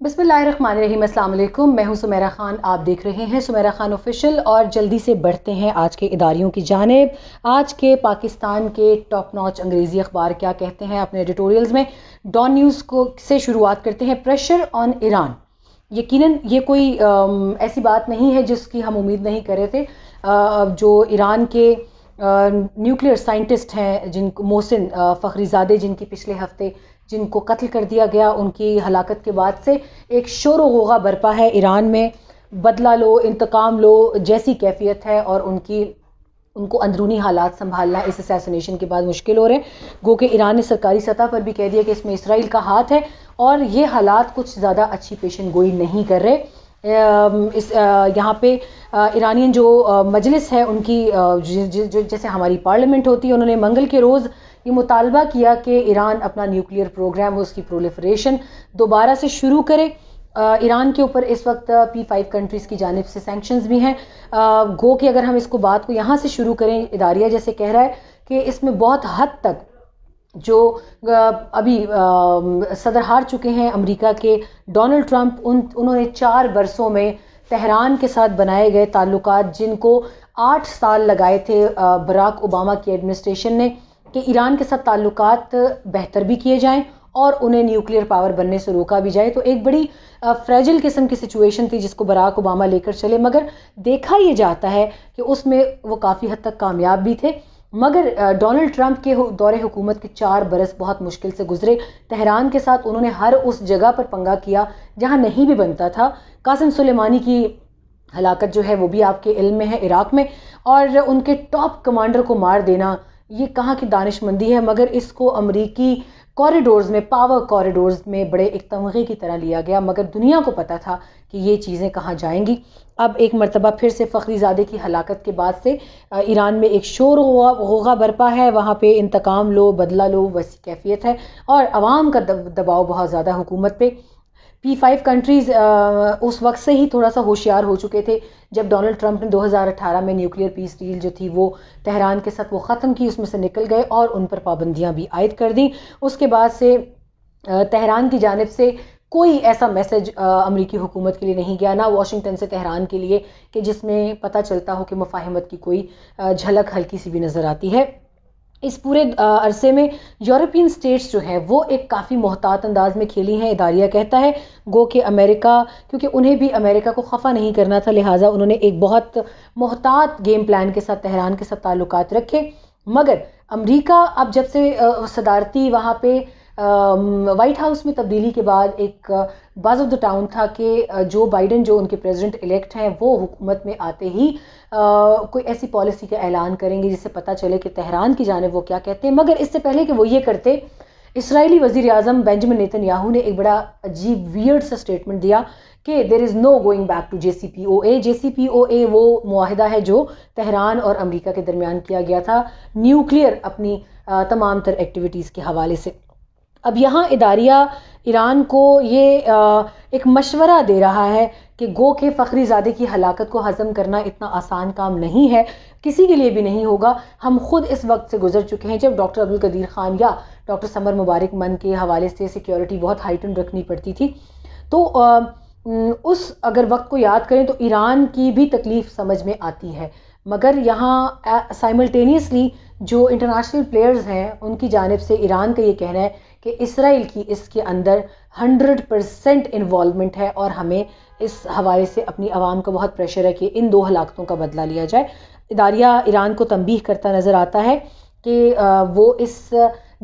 بسم اللہ الرحمن الرحیم۔ السلام علیکم، میں ہوں سمیرہ خان، آپ دیکھ رہے ہیں سمیرہ خان آفیشیل، اور جلدی سے بڑھتے ہیں آج کے اداریوں کی جانب۔ آج کے پاکستان کے ٹاپ ناچ انگریزی اخبار کیا کہتے ہیں اپنے ایڈیٹوریلز میں۔ ڈان نیوز سے شروعات کرتے ہیں۔ پریشر آن ایران، یقیناً یہ کوئی ایسی بات نہیں ہے جس کی ہم امید نہیں کر رہے تھے۔ جو ایران کے نیوکلیئر سائنٹسٹ ہیں، جن کو محسن فخری زادے، جن کی پچھلے ہفتے جن کو قتل کر دیا گیا، ان کی ہلاکت کے بعد سے ایک شور و غوغا برپا ہے ایران میں۔ بدلہ لو، انتقام لو جیسی کیفیت ہے، اور ان کو اندرونی حالات سنبھالنا اس اسیسینیشن کے بعد مشکل ہو رہے ہیں۔ گو کہ ایران نے سرکاری سطح پر بھی کہہ دیا کہ اس میں اسرائیل کا ہاتھ ہے، اور یہ حالات کچھ زیادہ اچھی پیشن گوئی نہیں کر رہے۔ یہاں پہ ایرانین جو مجلس ہے ان کی، جیسے ہماری پارلیمنٹ ہوتی ہے، انہوں نے منگل کے روز یہ مطالبہ کیا کہ ایران اپنا نیوکلیئر پروگرام، اس کی پرولیفریشن دوبارہ سے شروع کرے۔ ایران کے اوپر اس وقت P5 کنٹریز کی جانب سے سینکشنز بھی ہیں۔ گو کہ اگر ہم اس کو بات کو یہاں سے شروع کریں، اداریہ جیسے کہہ رہا ہے کہ اس میں بہت حد تک جو ابھی صدر ہار چکے ہیں امریکہ کے ڈونلڈ ٹرمپ، انہوں نے 4 برسوں میں تہران کے ساتھ بنائے گئے تعلقات، جن کو 8 سال لگائے تھے براک اوباما کی ایڈمنسٹریشن نے، کہ ایران کے ساتھ تعلقات بہتر بھی کیے جائیں اور انہیں نیوکلیئر پاور بننے سے روکا بھی جائے۔ تو ایک بڑی فریجل قسم کی سچویشن تھی جس کو براک اوباما لے کر چلے، مگر دیکھا یہ جاتا ہے کہ اس میں وہ کافی حد تک کامیاب بھی تھے۔ مگر ڈونلڈ ٹرمپ کے دور حکومت کے 4 برس بہت مشکل سے گزرے۔ تہران کے ساتھ انہوں نے ہر اس جگہ پر پنگا کیا جہاں نہیں بھی بنتا تھا۔ قاسم سلیمانی کی ہلاکت جو ہے وہ بھی آپ کے علم میں ہے، عراق میں، اور ان کے ٹاپ کمانڈر کو مار دینا یہ کہاں کی دانش مندی ہے، مگر اس کو امریکی کوریڈورز میں، پاور کوریڈورز میں بڑے ایک تمغے کی طرح لیا گیا، مگر دنیا کو پتا تھا کہ یہ چیزیں کہاں جائیں گی۔ اب ایک مرتبہ پھر سے فخری زادے کی ہلاکت کے بعد سے ایران میں ایک شور غوغا برپا ہے، وہاں پہ انتقام لو، بدلہ لو ویسی کیفیت ہے، اور عوام کا دباؤ بہت زیادہ حکومت پہ۔ P5 کنٹریز اس وقت سے ہی تھوڑا سا ہوشیار ہو چکے تھے جب ڈونلڈ ٹرمپ نے 2018 میں نیوکلیئر پیس ڈیل جو تھی وہ تہران کے ساتھ وہ ختم کی، اس میں سے نکل گئے اور ان پر پابندیاں بھی عائد کر دیں۔ اس کے بعد سے تہران کی جانب سے کوئی ایسا میسج امریکی حکومت کے لیے نہیں گیا، نہ واشنگٹن سے تہران کے لیے، کہ جس میں پتہ چلتا ہو کہ مفاہمت کی کوئی جھلک ہلکی سی بھی نظر آتی ہے۔ اس پورے عرصے میں یورپین سٹیٹس جو ہیں وہ ایک کافی محتاط انداز میں کھیلی ہیں، اداریہ کہتا ہے۔ گو کہ امریکہ، کیونکہ انہیں بھی امریکہ کو خفا نہیں کرنا تھا، لہٰذا انہوں نے ایک بہت محتاط گیم پلان کے ساتھ تہران کے ساتھ تعلقات رکھے۔ مگر امریکہ اب جب سے صدارتی وہاں پہ وائٹ ہاؤس میں تبدیلی کے بعد ایک باز آف دا ٹاؤن تھا کہ جو بائیڈن، جو ان کے پریزیڈنٹ الیکٹ ہیں، وہ حکومت میں آتے ہی کوئی ایسی پالیسی کا اعلان کریں گے جس سے پتہ چلے کہ تہران کی جانب وہ کیا کہتے ہیں۔ مگر اس سے پہلے کہ وہ یہ کرتے، اسرائیلی وزیر اعظم بینجامن نیتن یاہو نے ایک بڑا عجیب ویئرڈ سا اسٹیٹمنٹ دیا کہ there is no going back to JCPOA۔ JCPOA وہ معاہدہ ہے جو تہران اور امریکہ کے درمیان کیا گیا تھا نیوکلیئر اپنی تمام تر ایکٹیویٹیز کے حوالے سے۔ اب یہاں اداریہ ایران کو یہ ایک مشورہ دے رہا ہے کہ گو کہ فخری زادے کی ہلاکت کو ہضم کرنا اتنا آسان کام نہیں ہے، کسی کے لیے بھی نہیں ہوگا۔ ہم خود اس وقت سے گزر چکے ہیں جب ڈاکٹر عبدالقدیر خان یا ڈاکٹر سمر مبارک من کے حوالے سے سیکیورٹی بہت ہائٹن رکھنی پڑتی تھی۔ تو اس اگر وقت کو یاد کریں تو ایران کی بھی تکلیف سمجھ میں آتی ہے، مگر یہاں سائملٹینیسلی جو انٹرنیشنل پلیئرز ہیں ان کی جانب سے ایران کا یہ کہنا ہے کہ اسرائیل کی اس کے اندر 100% انوالومنٹ ہے، اور ہمیں اس حوالے سے اپنی عوام کا بہت پریشر ہے کہ ان 2 ہلاکتوں کا بدلہ لیا جائے۔ اداریہ ایران کو تنبیہ کرتا نظر آتا ہے کہ وہ اس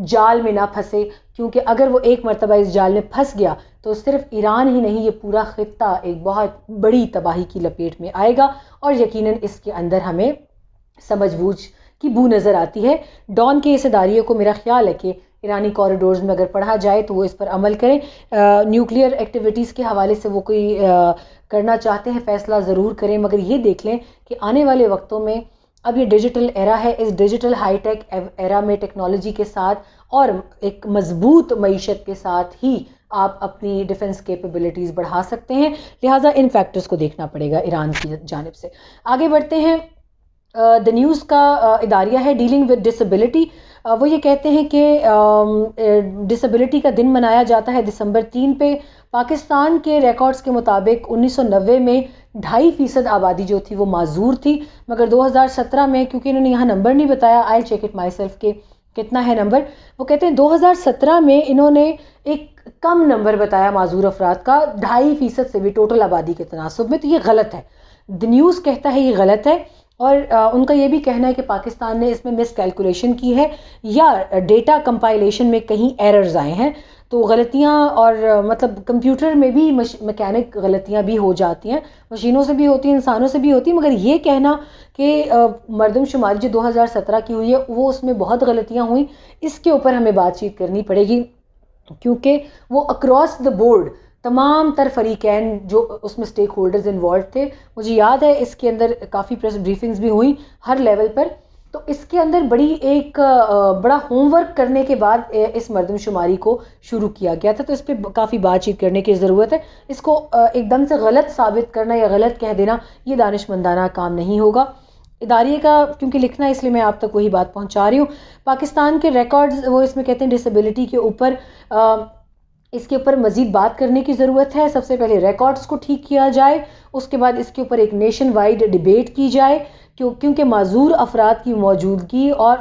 جال میں نہ پھنسے، کیونکہ اگر وہ ایک مرتبہ اس جال میں پھنس گیا تو صرف ایران ہی نہیں، یہ پورا خطہ ایک بہت بڑی تباہی کی لپیٹ میں آئے گا، اور یقیناً اس کے اندر ہمیں سمجھ بوجھ کی بو نظر آتی ہے۔ ڈان کے اس اداریے کو میرا خیال ہے کہ ایرانی کوریڈورز میں اگر پڑھا جائے تو وہ اس پر عمل کریں۔ نیوکلیئر ایکٹیویٹیز کے حوالے سے وہ کوئی کرنا چاہتے ہیں فیصلہ ضرور کریں، مگر یہ دیکھ لیں کہ آنے والے وقتوں میں اب یہ ڈیجیٹل ایرا ہے، اس ڈیجیٹل ہائی ٹیک ایرا میں ٹیکنالوجی کے ساتھ اور ایک مضبوط معیشت کے ساتھ ہی آپ اپنی ڈیفنس کیپیبلٹیز بڑھا سکتے ہیں، لہٰذا ان فیکٹرز کو دیکھنا پڑے گا ایران کی جانب سے۔ آگے بڑھتے ہیں۔ دا نیوز کا اداریہ ہے ڈیلنگ ود ڈسیبلٹی۔ وہ یہ کہتے ہیں کہ ڈسیبلٹی کا دن منایا جاتا ہے دسمبر 3 پہ۔ پاکستان کے ریکارڈز کے مطابق 1990 میں 2.5% آبادی جو تھی وہ معذور تھی، مگر 2017 میں، کیونکہ انہوں نے یہاں نمبر نہیں بتایا، I check it my self کہ کتنا ہے نمبر، وہ کہتے ہیں 2017 میں انہوں نے ایک کم نمبر بتایا معذور افراد کا 2.5% سے بھی ٹوٹل آبادی کے تناسب میں، تو یہ غلط ہے، دی نیوز کہتا ہے یہ غلط ہے، اور ان کا یہ بھی کہنا ہے کہ پاکستان نے اس میں مس کیلکولیشن کی ہے یا ڈیٹا کمپائلیشن میں کہیں ایررز آئے ہیں، تو غلطیاں اور مطلب کمپیوٹر میں بھی میکینک غلطیاں بھی ہو جاتی ہیں، مشینوں سے بھی ہوتی ہیں، انسانوں سے بھی ہوتی ہیں، مگر یہ کہنا کہ مردم شماری جو 2017 کی ہوئی ہے وہ اس میں بہت غلطیاں ہوئیں، اس کے اوپر ہمیں بات چیت کرنی پڑے گی، کیونکہ وہ اکراس دا بورڈ تمام تر فریقین جو اس میں سٹیک ہولڈرز انوالوڈ تھے، مجھے یاد ہے اس کے اندر کافی پریس بریفنگز بھی ہوئیں ہر لیول پر، تو اس کے اندر بڑا ہوم ورک کرنے کے بعد اس مردم شماری کو شروع کیا گیا تھا، تو اس پہ کافی بات چیت کرنے کی ضرورت ہے، اس کو ایک دم سے غلط ثابت کرنا یا غلط کہہ دینا یہ دانشمندانہ کام نہیں ہوگا۔ اداریے کا کیونکہ لکھنا ہے اس لیے میں آپ تک وہی بات پہنچا رہی ہوں۔ پاکستان کے ریکارڈز وہ اس میں کہتے ہیں ڈسیبلٹی کے اوپر اس کے اوپر مزید بات کرنے کی ضرورت ہے، سب سے پہلے ریکارڈز کو ٹھیک کیا جائے، اس کے بعد اس کے اوپر ایک نیشن وائڈ ڈیبیٹ کی جائے، کیونکہ معذور افراد کی موجودگی اور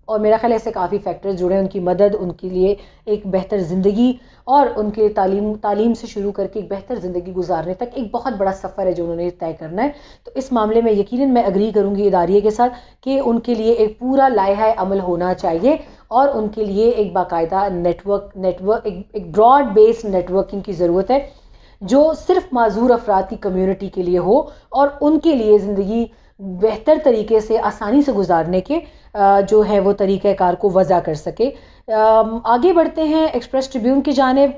میرا خیال ہے اس سے کافی فیکٹرز جڑے ہیں، ان کی مدد، ان کے لیے ایک بہتر زندگی اور ان کے تعلیم سے شروع کر کے ایک بہتر زندگی گزارنے تک ایک بہت بڑا سفر ہے جو انہوں نے طے کرنا ہے، تو اس معاملے میں یقیناً میں اگری کروں گی اداریے کے ساتھ کہ ان کے لیے ایک پورا لائحہ عمل ہونا چاہیے اور ان کے لیے ایک باقاعدہ نیٹ ورک ایک براڈ بیس نیٹ ورکنگ کی ضرورت ہے جو صرف معذور افراد کی کمیونٹی کے لیے ہو اور ان کے لیے زندگی بہتر طریقے سے آسانی سے گزارنے کے جو ہے وہ طریقہ کار کو وضع کر سکے۔ آگے بڑھتے ہیں ایکسپریس ٹریبیون کی جانب،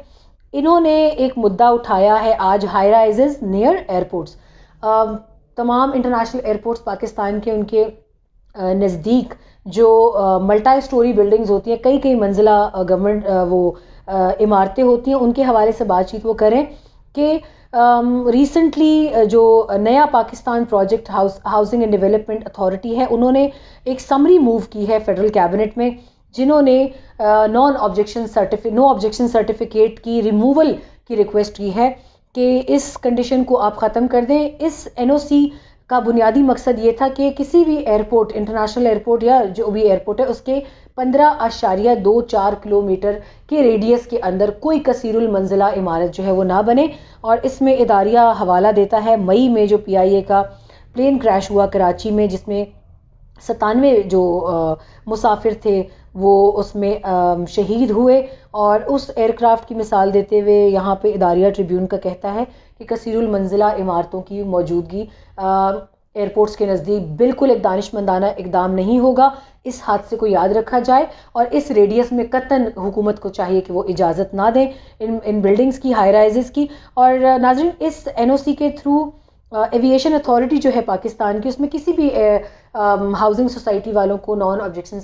انہوں نے ایک مدعا اٹھایا ہے آج، ہائی رائزز نیئر ایئرپورٹس، تمام انٹرنیشنل ایئرپورٹس پاکستان کے ان کے نزدیک جو ملٹی سٹوری بلڈنگز ہوتی ہیں، کئی منزلہ گورنمنٹ وہ عمارتیں ہوتی ہیں، ان کے حوالے سے بات چیت وہ کریں کہ ریسنٹلی جو نیا Pakistan project housing and development authority ہے، انہوں نے ایک سمری موو کی ہے فیڈرل کیبنٹ میں، جنہوں نے نو آبجیکشن سرٹیفکیٹ کی ریموول کی ریکویسٹ کی ہے کہ اس کنڈیشن کو آپ ختم کر دیں۔ اس NOC کا بنیادی مقصد یہ تھا کہ کسی بھی ایئرپورٹ، انٹرنیشنل ایئرپورٹ یا جو بھی ایئرپورٹ ہے، اس کے 15.24 کلومیٹر کے ریڈیس کے اندر کوئی کثیر المنزلہ عمارت جو ہے وہ نہ بنے، اور اس میں اداریہ حوالہ دیتا ہے مئی میں جو PIA کا پلین کریش ہوا کراچی میں، جس میں 97 جو مسافر تھے وہ اس میں شہید ہوئے، اور اس ایئرکرافٹ کی مثال دیتے ہوئے یہاں پہ اداریہ ٹریبیون کا کہتا ہے کہ کثیر المنزلہ عمارتوں کی موجودگی ایئرپورٹس کے نزدیک بالکل ایک دانشمندانہ اقدام نہیں ہوگا، اس حادثے کو یاد رکھا جائے اور اس ریڈیس میں قطعاً حکومت کو چاہیے کہ وہ اجازت نہ دیں ان بلڈنگز کی، ہائی رائزز کی۔ اور ناظرین، اس NOC کے تھرو ایویشن اتھارٹی جو ہے پاکستان کی، اس میں کسی بھی ہاؤسنگ سوسائٹی والوں کو نو آبجیکشن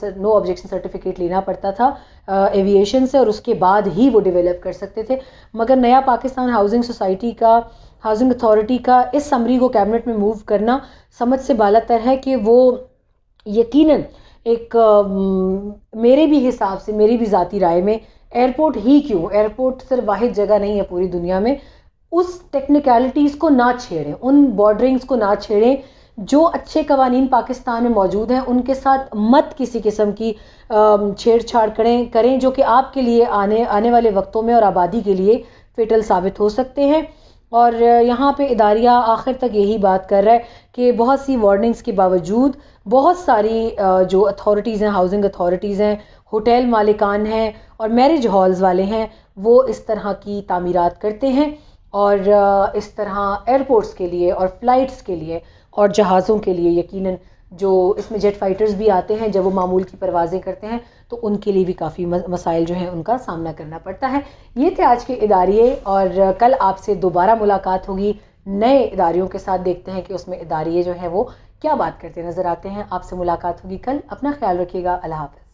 سرٹیفکیٹ لینا پڑتا تھا ایویشن سے، اور اس کے بعد ہی وہ ڈیولپ کر سکتے تھے، مگر نیا پاکستان ہاؤسنگ اتھارٹی کا اس سمری کو کیبنٹ میں موو کرنا سمجھ سے بالاتر ہے کہ وہ یقیناً ایک میرے بھی حساب سے، میری بھی ذاتی رائے میں، ایئرپورٹ ہی کیوں، ایئرپورٹ صرف واحد جگہ نہیں ہے پوری دنیا میں، اس ٹیکنیکلٹیز کو نہ چھیڑیں، ان بارڈرنگز کو نہ چھیڑیں، جو اچھے قوانین پاکستان میں موجود ہیں ان کے ساتھ مت کسی قسم کی چھیڑ چھاڑ کریں جو کہ آپ کے لیے آنے والے وقتوں میں اور آبادی کے لیے فیٹل ثابت ہو سکتے ہیں۔ اور یہاں پہ اداریہ آخر تک یہی بات کر رہا ہے کہ بہت سی وارننگز کے باوجود بہت ساری جو اتھارٹیز ہیں، ہاؤسنگ اتھارٹیز ہیں، ہوٹل مالکان ہیں اور میرج ہالز والے ہیں، وہ اس طرح کی تعمیرات کرتے ہیں، اور اس طرح ایئرپورٹس کے لیے اور فلائٹس کے لیے اور جہازوں کے لیے یقیناً جو اس میں جیٹ فائٹرز بھی آتے ہیں، جب وہ معمول کی پروازیں کرتے ہیں تو ان کے لیے بھی کافی مسائل جو ہیں ان کا سامنا کرنا پڑتا ہے۔ یہ تھے آج کے اداریے، اور کل آپ سے دوبارہ ملاقات ہوگی نئے اداریوں کے ساتھ، دیکھتے ہیں کہ اس میں اداریے جو ہیں وہ کیا بات کرتے نظر آتے ہیں۔ آپ سے ملاقات ہوگی کل، اپنا خیال رکھیے گا، اللہ حافظ۔